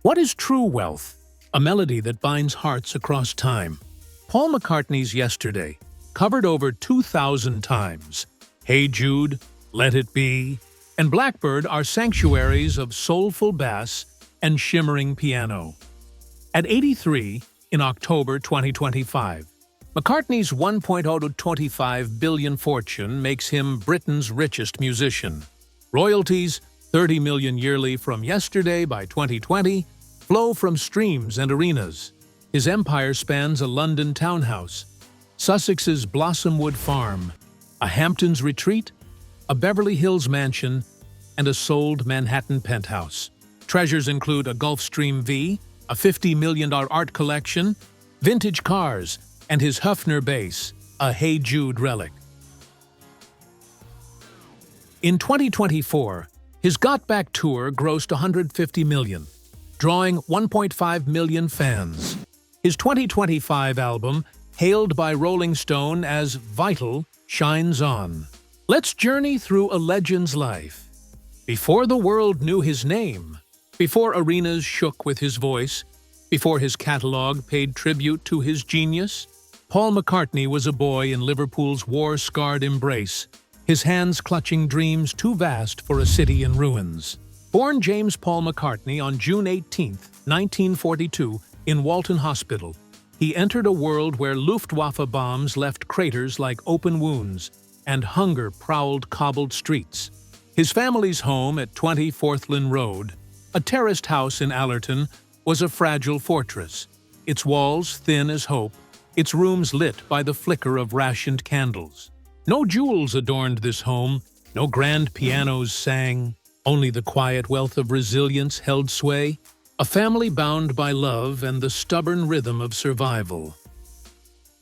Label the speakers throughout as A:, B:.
A: What is true wealth? A melody that binds hearts across time. Paul McCartney's Yesterday, covered over 2,000 times. Hey Jude, Let It Be, and Blackbird are sanctuaries of soulful bass and shimmering piano. At 83, in October 2025, McCartney's 1.025 billion fortune makes him Britain's richest musician. Royalties, 30 million yearly from Yesterday by 2020, flow from streams and arenas. His empire spans a London townhouse, Sussex's Blossomwood Farm, a Hamptons retreat, a Beverly Hills mansion, and a sold Manhattan penthouse. Treasures include a Gulfstream V, a $50 million art collection, vintage cars, and his Hufner bass, a Hey Jude relic. In 2024, his Got Back tour grossed $150 million, drawing 1.5 million fans. His 2025 album, hailed by Rolling Stone as vital, shines on. Let's journey through a legend's life. Before the world knew his name, before arenas shook with his voice, before his catalog paid tribute to his genius, Paul McCartney was a boy in Liverpool's war-scarred embrace, his hands clutching dreams too vast for a city in ruins. Born James Paul McCartney on June 18, 1942, in Walton Hospital, he entered a world where Luftwaffe bombs left craters like open wounds and hunger prowled cobbled streets. His family's home at 20 Forthlin Road, a terraced house in Allerton, was a fragile fortress, its walls thin as hope, its rooms lit by the flicker of rationed candles. No jewels adorned this home, no grand pianos sang, only the quiet wealth of resilience held sway, a family bound by love and the stubborn rhythm of survival.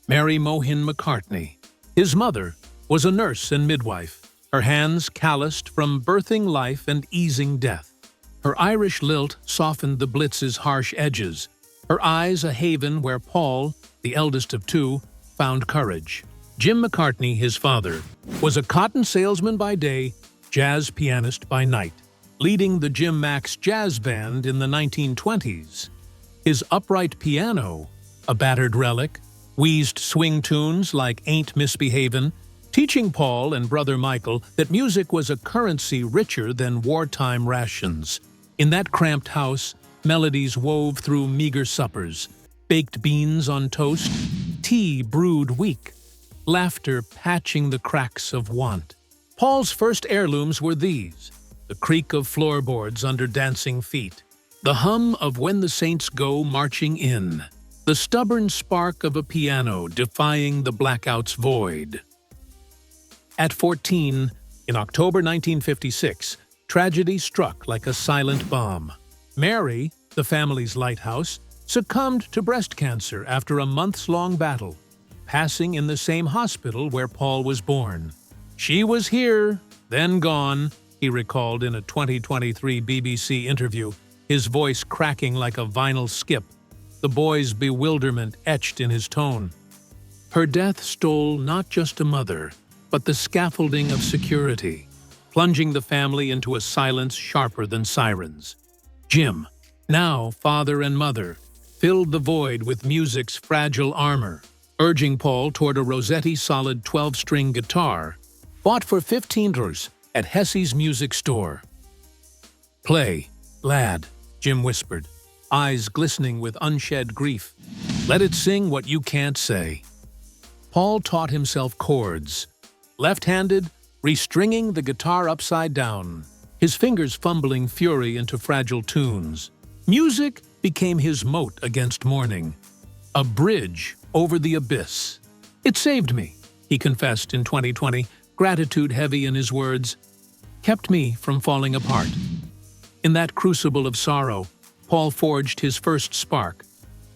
A: Mary Mohin McCartney. His mother was a nurse and midwife, her hands calloused from birthing life and easing death. Her Irish lilt softened the Blitz's harsh edges, her eyes a haven where Paul, the eldest of two, found courage. Jim McCartney, his father, was a cotton salesman by day, jazz pianist by night, leading the Jim Mack's jazz band in the 1920s. His upright piano, a battered relic, wheezed swing tunes like Ain't Misbehavin', teaching Paul and brother Michael that music was a currency richer than wartime rations. In that cramped house, melodies wove through meager suppers, baked beans on toast, tea brewed weak, laughter patching the cracks of want. Paul's first heirlooms were these: the creak of floorboards under dancing feet, the hum of When the Saints Go Marching In, the stubborn spark of a piano defying the blackout's void. At 14, in October 1956, tragedy struck like a silent bomb. Mary, the family's lighthouse, succumbed to breast cancer after a months-long battle, passing in the same hospital where Paul was born. "She was here, then gone," he recalled in a 2023 BBC interview, his voice cracking like a vinyl skip, the boy's bewilderment etched in his tone. Her death stole not just a mother, but the scaffolding of security, plunging the family into a silence sharper than sirens. Jim, now father and mother, filled the void with music's fragile armor, urging Paul toward a Rossetti solid 12-string guitar, bought for $15 at Hesse's music store. "Play, lad," Jim whispered, eyes glistening with unshed grief. "Let it sing what you can't say." Paul taught himself chords, left-handed, restringing the guitar upside down, his fingers fumbling fury into fragile tunes. Music became his moat against mourning, a bridge over the abyss. "It saved me," he confessed in 2020, gratitude heavy in his words, "kept me from falling apart." In that crucible of sorrow, Paul forged his first spark.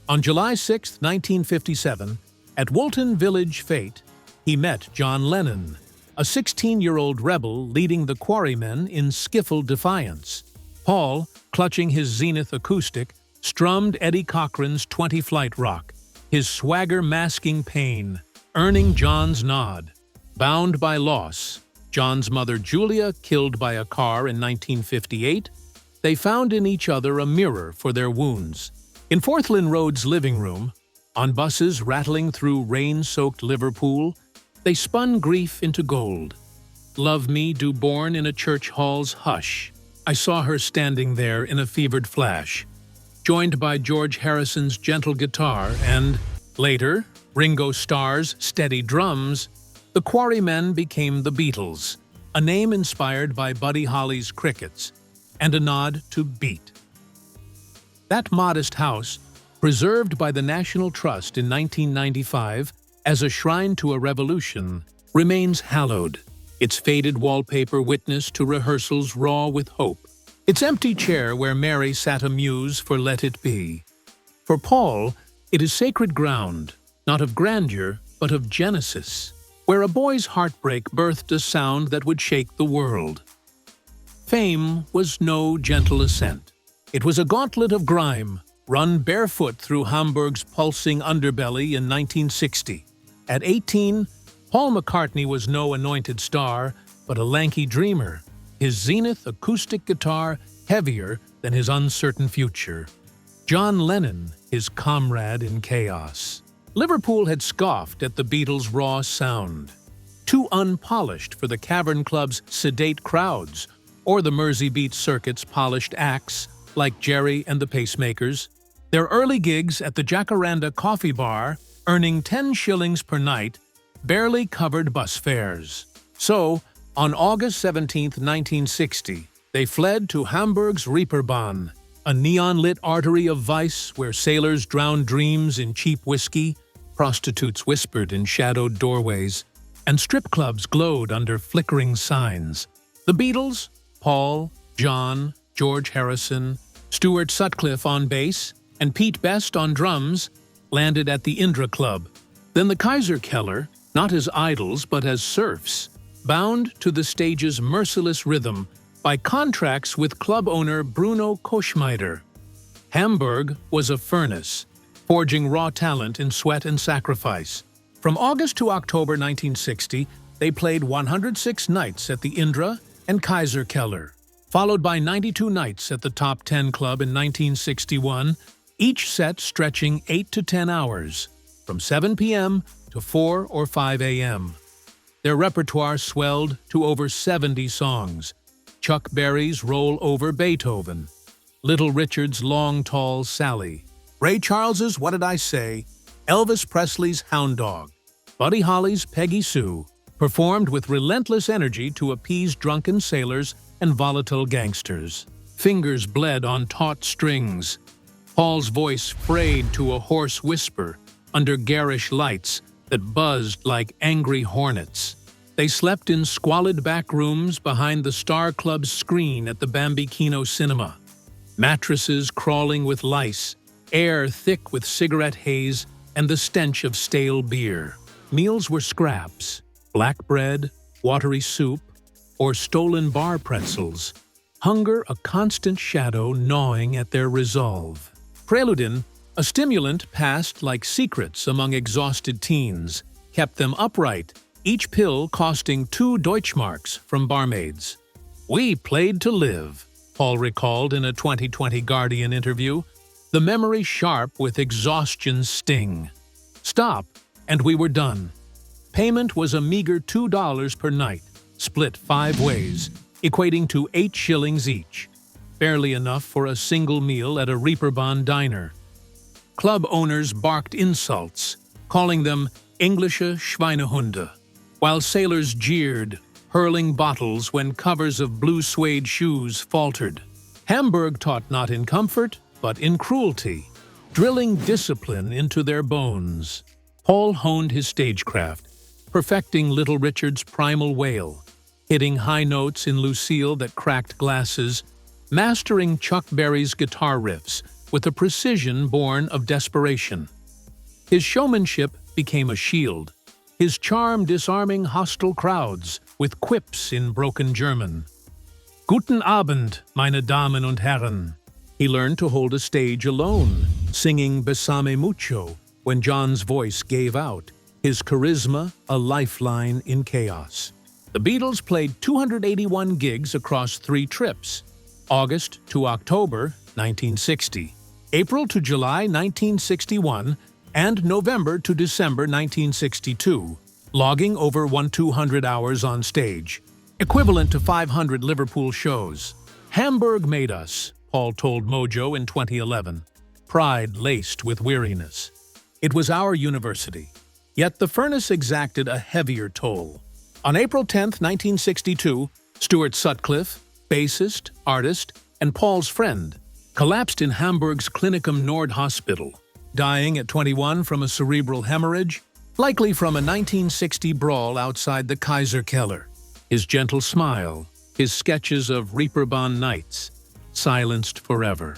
A: On July 6, 1957, at Woolton Village Fete, he met John Lennon, a 16-year-old rebel leading the Quarrymen in skiffle defiance. Paul, clutching his Zenith acoustic, strummed Eddie Cochran's 20 Flight Rock, his swagger masking pain, earning John's nod. Bound by loss, John's mother Julia killed by a car in 1958, they found in each other a mirror for their wounds. In Forthlin Road's living room, on buses rattling through rain-soaked Liverpool, they spun grief into gold. Love me do born in a church hall's hush. I saw her standing there in a fevered flash, joined by George Harrison's gentle guitar and, later, Ringo Starr's steady drums. The Quarrymen became the Beatles, a name inspired by Buddy Holly's Crickets, and a nod to beat. That modest house, preserved by the National Trust in 1995 as a shrine to a revolution, remains hallowed, its faded wallpaper witness to rehearsals raw with hope, its empty chair where Mary sat a muse for Let It Be. For Paul, it is sacred ground, not of grandeur, but of Genesis, where a boy's heartbreak birthed a sound that would shake the world. Fame was no gentle ascent. It was a gauntlet of grime, run barefoot through Hamburg's pulsing underbelly in 1960. At 18, Paul McCartney was no anointed star, but a lanky dreamer, his Zenith acoustic guitar heavier than his uncertain future. John Lennon, his comrade in chaos. Liverpool had scoffed at the Beatles' raw sound, too unpolished for the Cavern Club's sedate crowds or the Merseybeat Circuit's polished acts like Jerry and the Pacemakers. Their early gigs at the Jacaranda Coffee Bar, earning 10 shillings per night, barely covered bus fares. So, on August 17, 1960, they fled to Hamburg's Reeperbahn, a neon-lit artery of vice where sailors drowned dreams in cheap whiskey, prostitutes whispered in shadowed doorways, and strip clubs glowed under flickering signs. The Beatles, Paul, John, George Harrison, Stuart Sutcliffe on bass, and Pete Best on drums, landed at the Indra Club. Then the Kaiserkeller, not as idols but as serfs, bound to the stage's merciless rhythm by contracts with club owner Bruno Koschmider. Hamburg was a furnace, forging raw talent in sweat and sacrifice. From August to October 1960, they played 106 nights at the Indra and Kaiserkeller, followed by 92 nights at the Top 10 Club in 1961, each set stretching 8 to 10 hours, from 7 p.m. to 4 or 5 a.m. Their repertoire swelled to over 70 songs. Chuck Berry's Roll Over Beethoven, Little Richard's Long Tall Sally, Ray Charles's What Did I Say, Elvis Presley's Hound Dog, Buddy Holly's Peggy Sue, performed with relentless energy to appease drunken sailors and volatile gangsters. Fingers bled on taut strings. Paul's voice frayed to a hoarse whisper under garish lights that buzzed like angry hornets. They slept in squalid back rooms behind the Star Club's screen at the Bambikino Cinema. Mattresses crawling with lice, air thick with cigarette haze, and the stench of stale beer. Meals were scraps, black bread, watery soup, or stolen bar pretzels. Hunger a constant shadow gnawing at their resolve. Preludin, a stimulant passed like secrets among exhausted teens, kept them upright, each pill costing 2 Deutschmarks from barmaids. "We played to live," Paul recalled in a 2020 Guardian interview, the memory sharp with exhaustion's sting. Stop, and we were done. Payment was a meager $2 per night, split 5 ways, equating to 8 shillings each, barely enough for a single meal at a Reeperbahn diner. Club owners barked insults, calling them Englische Schweinehunde, while sailors jeered, hurling bottles when covers of blue suede shoes faltered. Hamburg taught not in comfort, but in cruelty, drilling discipline into their bones. Paul honed his stagecraft, perfecting Little Richard's primal wail, hitting high notes in Lucille that cracked glasses, mastering Chuck Berry's guitar riffs with a precision born of desperation. His showmanship became a shield, his charm disarming hostile crowds with quips in broken German. Guten Abend, meine Damen und Herren. He learned to hold a stage alone, singing Besame Mucho when John's voice gave out, his charisma a lifeline in chaos. The Beatles played 281 gigs across 3 trips. August to October 1960, April to July 1961, and November to December 1962, logging over 200 hours on stage, equivalent to 500 Liverpool shows. "Hamburg made us," Paul told Mojo in 2011, pride laced with weariness. "It was our university." Yet the furnace exacted a heavier toll. On April 10, 1962, Stuart Sutcliffe, bassist, artist, and Paul's friend, collapsed in Hamburg's Klinikum Nord Hospital, dying at 21 from a cerebral hemorrhage, likely from a 1960 brawl outside the Kaiser Keller. His gentle smile, his sketches of Reeperbahn nights, silenced forever.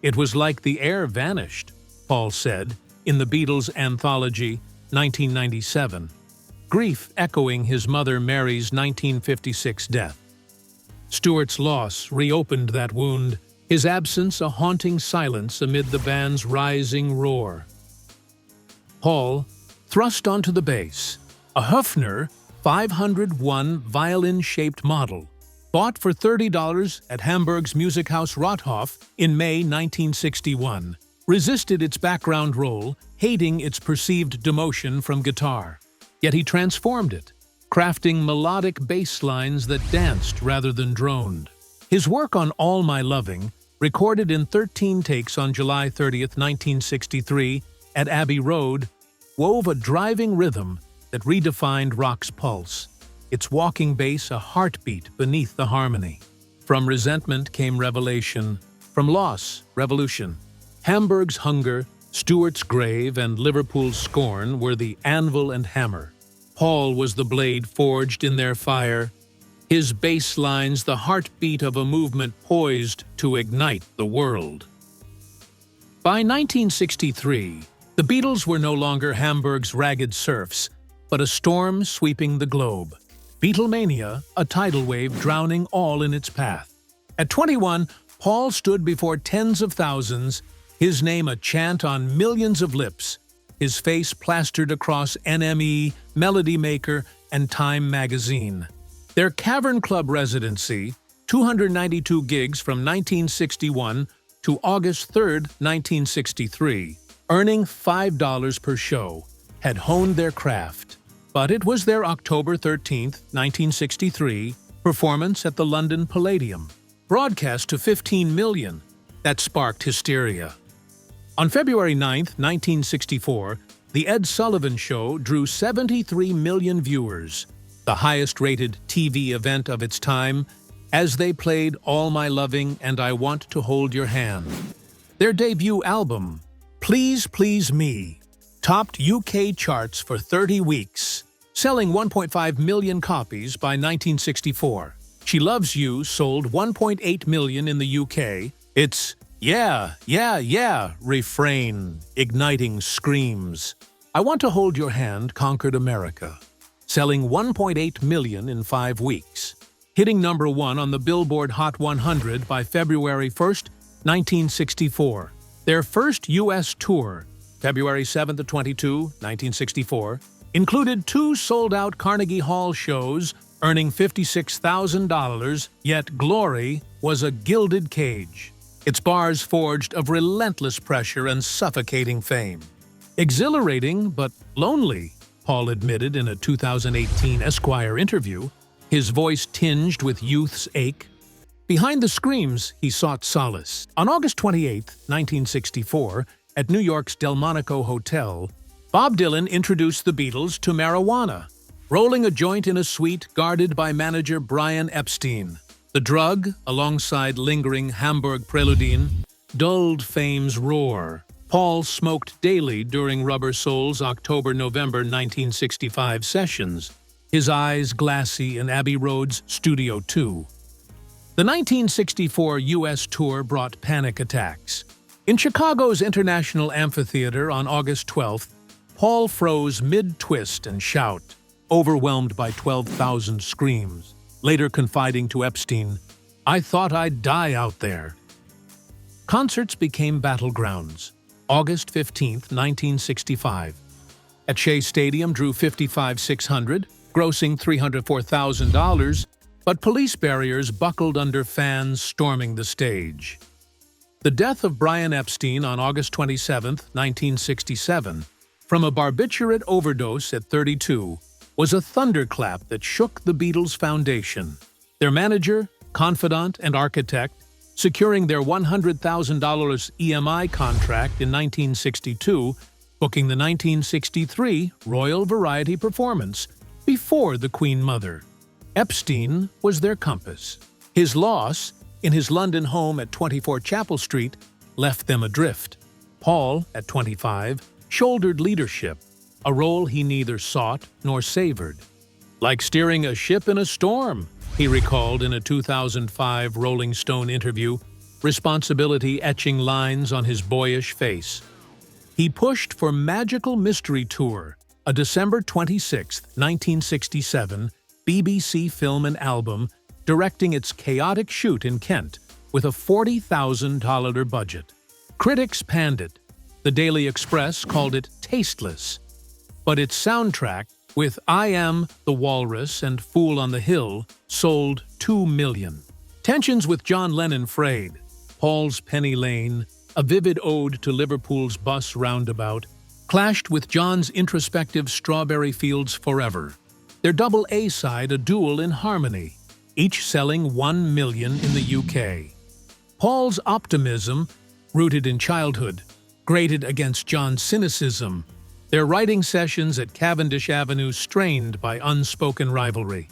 A: "It was like the air vanished," Paul said in the Beatles' anthology 1997, grief echoing his mother Mary's 1956 death. Stuart's loss reopened that wound, his absence a haunting silence amid the band's rising roar. Paul thrust onto the bass, a Höfner 501 violin-shaped model, bought for $30 at Hamburg's music house Rothof in May 1961, resisted its background role, hating its perceived demotion from guitar. Yet he transformed it, crafting melodic bass lines that danced rather than droned. His work on All My Loving, recorded in 13 takes on July 30, 1963, at Abbey Road, wove a driving rhythm that redefined rock's pulse, its walking bass a heartbeat beneath the harmony. From resentment came revelation, from loss, revolution. Hamburg's hunger, Stuart's grave, and Liverpool's scorn were the anvil and hammer. Paul was the blade forged in their fire, his bass lines the heartbeat of a movement poised to ignite the world. By 1963, the Beatles were no longer Hamburg's ragged serfs, but a storm sweeping the globe. Beatlemania, a tidal wave drowning all in its path. At 21, Paul stood before tens of thousands, his name a chant on millions of lips, his face plastered across NME, Melody Maker, and Time magazine. Their Cavern Club residency, 292 gigs from 1961 to August 3, 1963, earning $5 per show, had honed their craft. But it was their October 13, 1963, performance at the London Palladium, broadcast to 15 million, that sparked hysteria. On February 9, 1964, The Ed Sullivan Show drew 73 million viewers, the highest-rated TV event of its time, as they played All My Loving and I Want to Hold Your Hand. Their debut album, Please Please Me, topped UK charts for 30 weeks, selling 1.5 million copies by 1964. She Loves You sold 1.8 million in the UK. Its "Yeah, yeah, yeah" refrain igniting screams. I Want to Hold Your Hand conquered America, selling 1.8 million in 5 weeks, hitting number 1 on the Billboard Hot 100 by February 1, 1964. Their first U.S. tour, February 7 to 22, 1964, included 2 sold-out Carnegie Hall shows, earning $56,000, yet Glory was a gilded cage, its bars forged of relentless pressure and suffocating fame. Exhilarating but lonely, Paul admitted in a 2018 Esquire interview, his voice tinged with youth's ache. Behind the screams, he sought solace. On August 28, 1964, at New York's Delmonico Hotel, Bob Dylan introduced the Beatles to marijuana, rolling a joint in a suite guarded by manager Brian Epstein. The drug, alongside lingering Hamburg preludine, dulled fame's roar. Paul smoked daily during Rubber Soul's October-November 1965 sessions, his eyes glassy in Abbey Road's Studio 2. The 1964 U.S. tour brought panic attacks. In Chicago's International Amphitheater on August 12th, Paul froze mid-twist and shout, overwhelmed by 12,000 screams, later confiding to Epstein, "I thought I'd die out there." Concerts became battlegrounds. August 15, 1965. At Shea Stadium drew 55,600, grossing $304,000, But police barriers buckled under fans storming the stage. The death of Brian Epstein on August 27, 1967, from a barbiturate overdose at 32, was a thunderclap that shook the Beatles' foundation. Their manager, confidant, and architect, securing their $100,000 EMI contract in 1962, booking the 1963 Royal Variety performance before the Queen Mother. Epstein was their compass. His loss, in his London home at 24 Chapel Street, left them adrift. Paul, at 25, shouldered leadership, a role he neither sought nor savored. Like steering a ship in a storm, he recalled in a 2005 Rolling Stone interview, responsibility etching lines on his boyish face. He pushed for Magical Mystery Tour, a December 26, 1967, BBC film and album, directing its chaotic shoot in Kent with a $40,000 budget. Critics panned it. The Daily Express called it tasteless. But its soundtrack, with I Am the Walrus and Fool on the Hill, sold 2 million. Tensions with John Lennon frayed. Paul's Penny Lane, a vivid ode to Liverpool's bus roundabout, clashed with John's introspective Strawberry Fields Forever. Their double A-side a duel in harmony, each selling 1 million in the UK. Paul's optimism, rooted in childhood, grated against John's cynicism, their writing sessions at Cavendish Avenue strained by unspoken rivalry.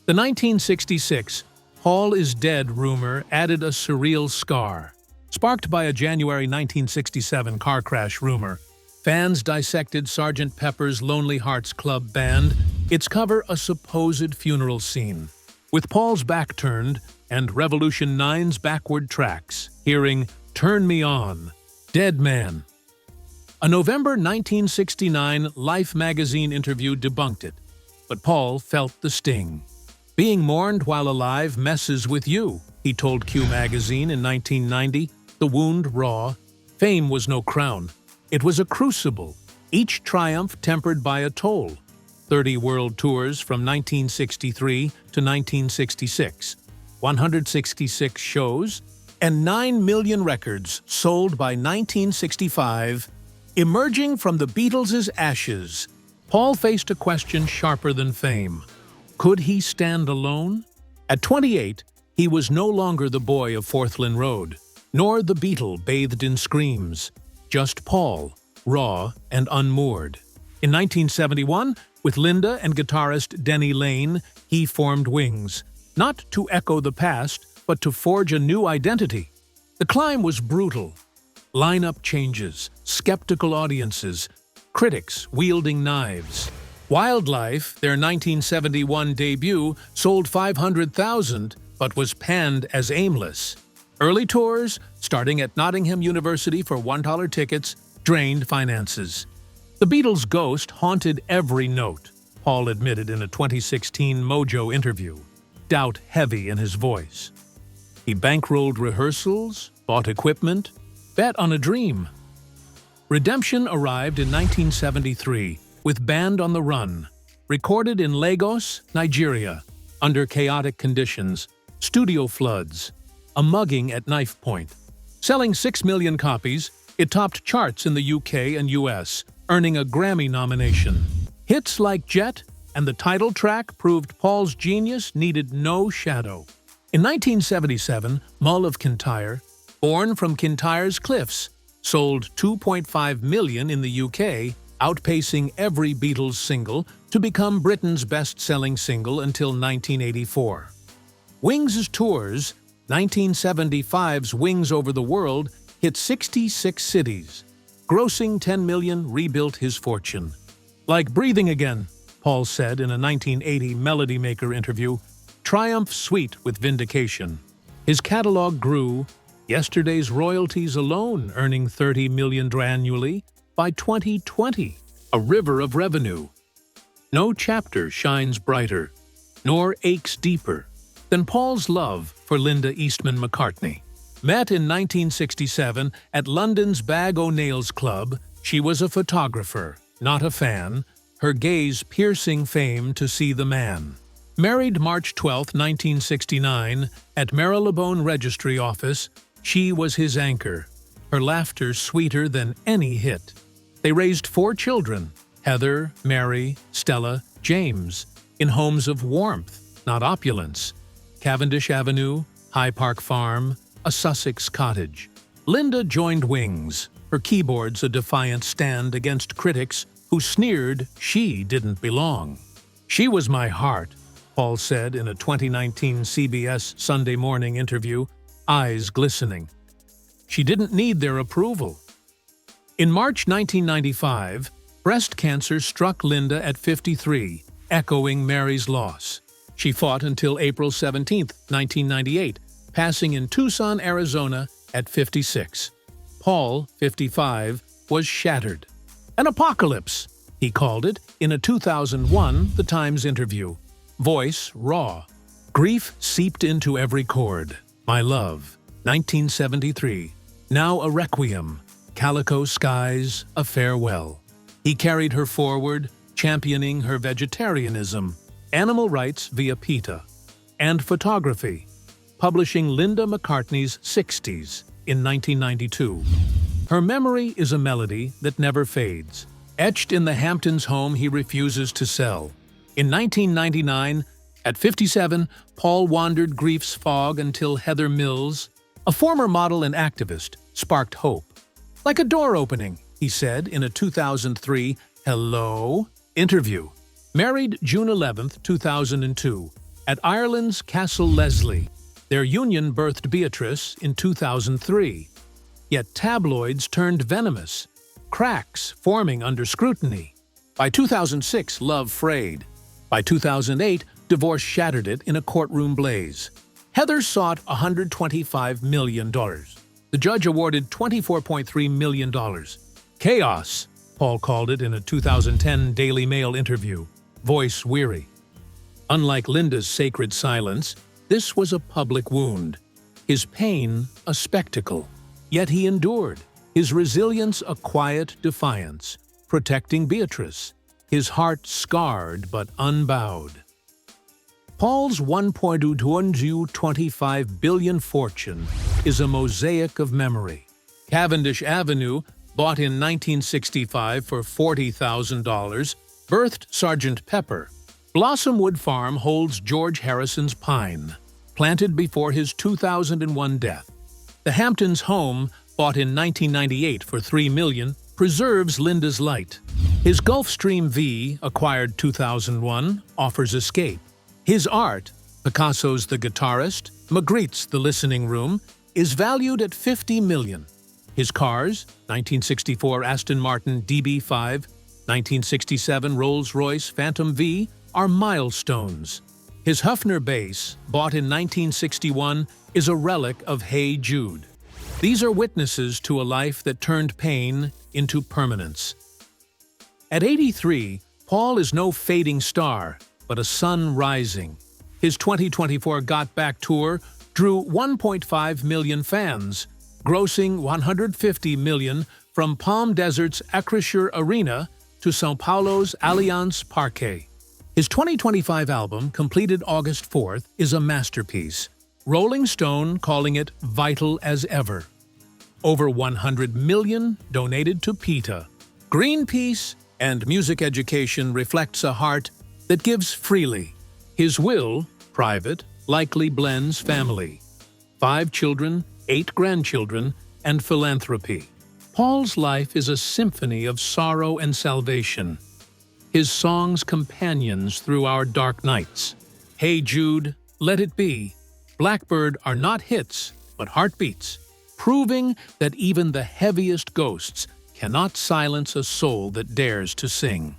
A: The 1966 Paul is dead rumor added a surreal scar. Sparked by a January 1967 car crash rumor, fans dissected Sgt. Pepper's Lonely Hearts Club Band, its cover a supposed funeral scene. With Paul's back turned and Revolution 9's backward tracks, hearing Turn Me On, Dead Man. A November 1969 Life magazine interview debunked it, but Paul felt the sting. Being mourned while alive messes with you, he told Q magazine in 1990, the wound raw. Fame was no crown. It was a crucible, each triumph tempered by a toll. 30 world tours from 1963 to 1966, 166 shows, and 9 million records sold by 1965. Emerging from the Beatles' ashes, Paul faced a question sharper than fame. Could he stand alone? At 28, he was no longer the boy of Fourth Lynn Road, nor the Beatle bathed in screams. Just Paul, raw and unmoored. In 1971, with Linda and guitarist Denny Lane, he formed Wings, not to echo the past, but to forge a new identity. The climb was brutal. Lineup changes, skeptical audiences, critics wielding knives. Wildlife, their 1971 debut, sold 500,000, but was panned as aimless. Early tours, starting at Nottingham University for $1 tickets, drained finances. The Beatles' ghost haunted every note, Paul admitted in a 2016 Mojo interview, doubt heavy in his voice. He bankrolled rehearsals, bought equipment, bet on a dream. Redemption arrived in 1973 with Band on the Run, recorded in Lagos, Nigeria, under chaotic conditions, studio floods, a mugging at knife point. Selling 6 million copies, it topped charts in the UK and US, earning a Grammy nomination. Hits like Jet and the title track proved Paul's genius needed no shadow. In 1977, Mull of Kintyre, born from Kintyre's cliffs, sold 2.5 million in the UK, outpacing every Beatles single to become Britain's best-selling single until 1984. Wings' tours, 1975's Wings Over the World, hit 66 cities. Grossing 10 million rebuilt his fortune. Like breathing again, Paul said in a 1980 Melody Maker interview, triumph sweet with vindication. His catalog grew, yesterday's royalties alone earning 30 million annually by 2020, a river of revenue. No chapter shines brighter, nor aches deeper, than Paul's love for Linda Eastman McCartney. Met in 1967 at London's Bag O'Nail's Club, she was a photographer, not a fan, her gaze piercing fame to see the man. Married March 12, 1969, at Marylebone Registry Office, she was his anchor, her laughter sweeter than any hit. They raised 4 children, Heather, Mary, Stella, James, in homes of warmth, not opulence. Cavendish Avenue, High Park Farm, a Sussex cottage. Linda joined wings, her keyboards a defiant stand against critics who sneered she didn't belong. "She was my heart," Paul said in a 2019 CBS Sunday Morning interview, eyes glistening. She didn't need their approval. In March 1995, breast cancer struck Linda at 53, echoing Mary's loss. She fought until April 17, 1998, passing in Tucson, Arizona at 56. Paul, 55, was shattered. An apocalypse, he called it in a 2001 The Times interview. Voice raw. Grief seeped into every chord. My love, 1973. Now a requiem. Calico skies, a farewell. He carried her forward, championing her vegetarianism, animal rights via PETA, and photography, publishing Linda McCartney's 60s in 1992. Her memory is a melody that never fades, etched in the Hamptons home he refuses to sell. In 1999, at 57, Paul wandered grief's fog until Heather Mills, a former model and activist, sparked hope. Like a door opening, he said in a 2003 Hello interview. Married June 11, 2002, at Ireland's Castle Leslie. Their union birthed Beatrice in 2003. Yet tabloids turned venomous, cracks forming under scrutiny. By 2006, love frayed. By 2008, divorce shattered it in a courtroom blaze. Heather sought $125 million. The judge awarded $24.3 million. Chaos, Paul called it in a 2010 Daily Mail interview, voice weary. Unlike Linda's sacred silence, this was a public wound. His pain, a spectacle. Yet he endured, his resilience a quiet defiance, protecting Beatrice, his heart scarred but unbowed. Paul's $1.25 billion fortune is a mosaic of memory. Cavendish Avenue, bought in 1965 for $40,000, birthed Sgt. Pepper. Blossomwood Farm holds George Harrison's pine, planted before his 2001 death. The Hamptons home, bought in 1998 for $3 million, preserves Linda's light. His Gulfstream V, acquired 2001, offers escape. His art, Picasso's The Guitarist, Magritte's The Listening Room, is valued at $50 million. His cars, 1964 Aston Martin DB5, 1967 Rolls-Royce Phantom V, are milestones. His Hufner bass, bought in 1961, is a relic of Hey Jude. These are witnesses to a life that turned pain into permanence. At 83, Paul is no fading star, but a sun rising. His 2024 Got Back tour drew 1.5 million fans, grossing $150 million from Palm Desert's Acrisure Arena to São Paulo's Allianz Parque. His 2025 album, completed August 4th, is a masterpiece, Rolling Stone calling it vital as ever. Over $100 million donated to PETA. Greenpeace and music education reflects a heart that gives freely. His will, private, likely blends family. 5 children, 8 grandchildren, and philanthropy. Paul's life is a symphony of sorrow and salvation. His songs companions through our dark nights. Hey Jude, Let It Be, Blackbird are not hits, but heartbeats, proving that even the heaviest ghosts cannot silence a soul that dares to sing.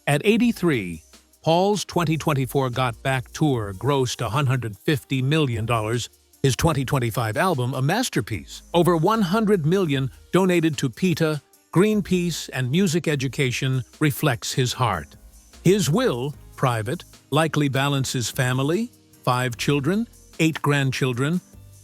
A: At 83, Paul's 2024 Got Back tour grossed $150 million. His 2025 album, a masterpiece. Over $100 million donated to PETA, Greenpeace, and music education reflects his heart. His will, private, likely balances family, 5 children, 8 grandchildren,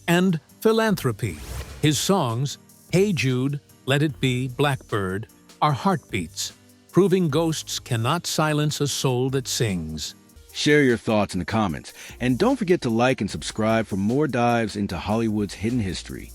A: and philanthropy. His songs, Hey Jude, Let It Be, Blackbird, are heartbeats, proving ghosts cannot silence a soul that sings.
B: Share your thoughts in the comments, and don't forget to like and subscribe for more dives into Hollywood's hidden history.